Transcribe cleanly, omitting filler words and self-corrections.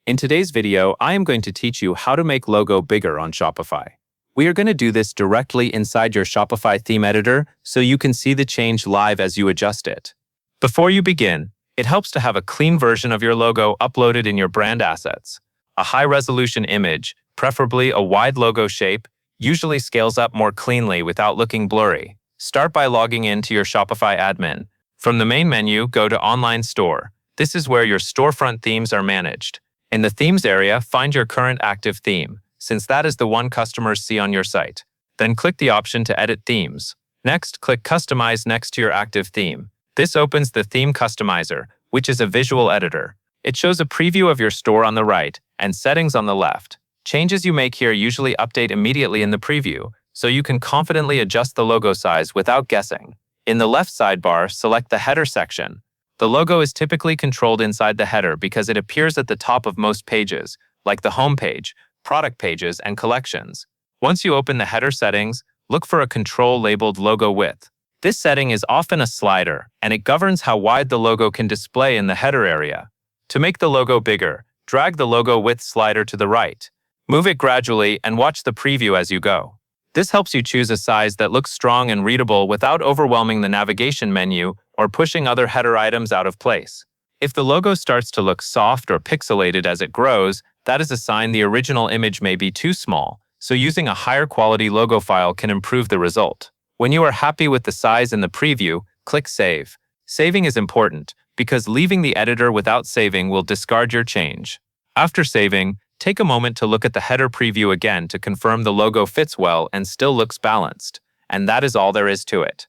In today's video, I am going to teach you how to make logo bigger on Shopify. We are going to do this directly inside your Shopify theme editor so you can see the change live as you adjust it. Before you begin, it helps to have a clean version of your logo uploaded in your brand assets. A high-resolution image, preferably a wide logo shape, usually scales up more cleanly without looking blurry. Start by logging in to your Shopify admin. From the main menu, go to Online Store. This is where your storefront themes are managed. In the Themes area, find your current active theme, since that is the one customers see on your site. Then click the option to edit themes. Next, click Customize next to your active theme. This opens the Theme Customizer, which is a visual editor. It shows a preview of your store on the right and settings on the left. Changes you make here usually update immediately in the preview, so you can confidently adjust the logo size without guessing. In the left sidebar, select the Header section. The logo is typically controlled inside the header because it appears at the top of most pages, like the home page, product pages, and collections. Once you open the header settings, look for a control labeled Logo Width. This setting is often a slider, and it governs how wide the logo can display in the header area. To make the logo bigger, drag the Logo Width slider to the right. Move it gradually and watch the preview as you go. This helps you choose a size that looks strong and readable without overwhelming the navigation menu or pushing other header items out of place. If the logo starts to look soft or pixelated as it grows, that is a sign the original image may be too small, so using a higher quality logo file can improve the result. When you are happy with the size in the preview, click Save. Saving is important because leaving the editor without saving will discard your change. After saving, take a moment to look at the header preview again to confirm the logo fits well and still looks balanced. And that is all there is to it.